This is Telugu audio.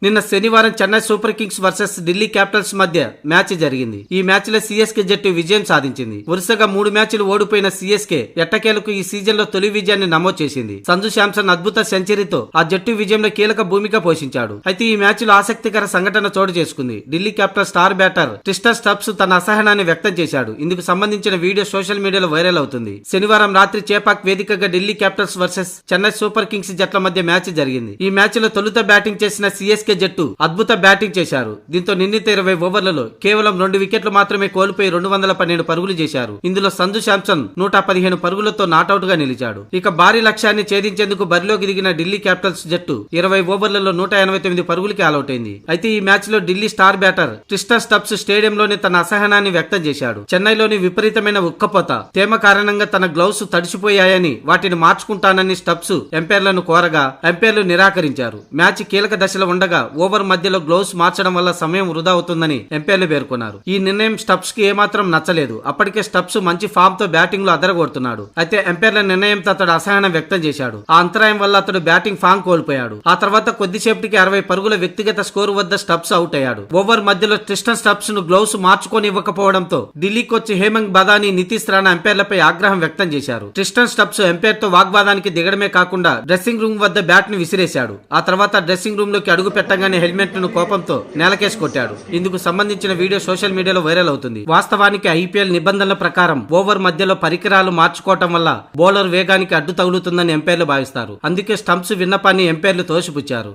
నిన్న శనివారం Chennai super Kings versus Delhi Capitals మధ్య మ్యాచ్ జరిగింది. ఈ మ్యాచ్ లో సిఎస్కే జట్టు విజయం సాధించింది. వరుసగా 3 మ్యాచ్లు ఓడిపోయిన సిఎస్కే ఎట్టకేలకు ఈ సీజన్ లో తొలి విజయాన్ని నమోదు చేసింది. సంజు శాంసన్ అద్భుత సెంచరీతో ఆ జట్టు విజయంలో కీలక భూమిక పోషించాడు. అయితే ఈ మ్యాచ్ లో ఆసక్తికర సంఘటన చోటు చేసుకుంది. Delhi Capitals star batter Tristan stubs తన అసహనాన్ని వ్యక్తం చేశాడు. ఇందుకు సంబంధించిన వీడియో సోషల్ మీడియాలో వైరల్ అవుతుంది. శనివారం రాత్రి చేపాక్ వేదికగా Delhi Capitals versus Chennai super Kings జట్ల మధ్య మ్యాచ్ జరిగింది. ఈ మ్యాచ్ లో తొలుత బ్యాటింగ్ చేసిన సిఎస్కే జట్టు అద్భుత బ్యాటింగ్ చేశారు. దీంతో నిర్ణీత 20 ఓవర్లలో కేవలం 2 వికెట్లు మాత్రమే కోల్పోయి 212 పరుగులు చేశారు. ఇందులో సంజు శాంసన్ 115 పరుగులతో నాటౌట్ గా నిలిచాడు. ఇక భారీ లక్ష్యాన్ని ఛేదించేందుకు బరిలోకి దిగిన ఢిల్లీ క్యాపిటల్స్ జట్టు 20 ఓవర్లలో 189 పరుగులకి ఆలౌట్ అయింది. అయితే ఈ మ్యాచ్ లో Delhi star batter Tristan Stubbs స్టేడియంలోనే తన అసహనాన్ని వ్యక్తం చేశాడు. చెన్నైలోని విపరీతమైన ఉక్కపోత, తేమ కారణంగా తన గ్లౌస్ తడిసిపోయాయని వాటిని మార్చుకుంటానని స్టబ్స్ ఎంపైర్లను కోరగా ఎంపైర్లు నిరాకరించారు. మ్యాచ్ కీలక దశలో ఉండగా ఓవర్ మధ్యలో గ్లౌస్ మార్చడం వల్ల సమయం వృధా అవుతుందని ఎంపైర్లు పేర్కొన్నారు. ఈ నిర్ణయం స్టబ్స్ కి ఏమాత్రం నచ్చలేదు. అప్పటికే స్టబ్స్ మంచి ఫామ్ తో బ్యాటింగ్ లో అదరగొడుతున్నాడు. అయితే ఎంపైర్ల నిర్ణయంతో అతడు అసహనం వ్యక్తం చేశాడు. ఆ అంతరాయం వల్ల అతడు బ్యాటింగ్ ఫామ్ కోల్పోయాడు. ఆ తర్వాత కొద్దిసేపటికి 60 పరుగుల వ్యక్తిగత స్కోరు వద్ద స్టబ్స్ అవుట్ అయ్యాడు. ఓవర్ మధ్యలో ట్రిస్టన్ స్టబ్స్ ను గ్లౌస్ మార్చుకొని ఇవ్వకపోవడంతో ఢిల్లీ కోచ్ హేమంగ్ బదాని, నితీష్ రాణా ఎంపైర్లపై ఆగ్రహం వ్యక్తం చేశారు. ట్రిస్టన్ స్టబ్స్ ఎంపైర్ తో వాగ్వాదానికి దిగడమే కాకుండా డ్రెస్సింగ్ రూమ్ వద్ద బ్యాట్ ను విసిరేశాడు. ఆ తర్వాత డ్రెస్సింగ్ రూమ్ లోకి అడుగు పెట్టగానే హెల్మెట్ ను కోపంతో నేలకేసి కొట్టాడు. ఇందుకు సంబంధించిన వీడియో సోషల్ మీడియాలో వైరల్ అవుతుంది. వాస్తవానికి ఐపీఎల్ నిబంధనల ప్రకారం ఓవర్ మధ్యలో పరికరాలు మార్చుకోవటం వల్ల బౌలర్ వేగానికి అడ్డు తగులుతుందని ఎంపైర్లు భావిస్తారు. అందుకే స్టంప్స్ విన్నపాన్ని ఎంపైర్లు తోసిపుచ్చారు.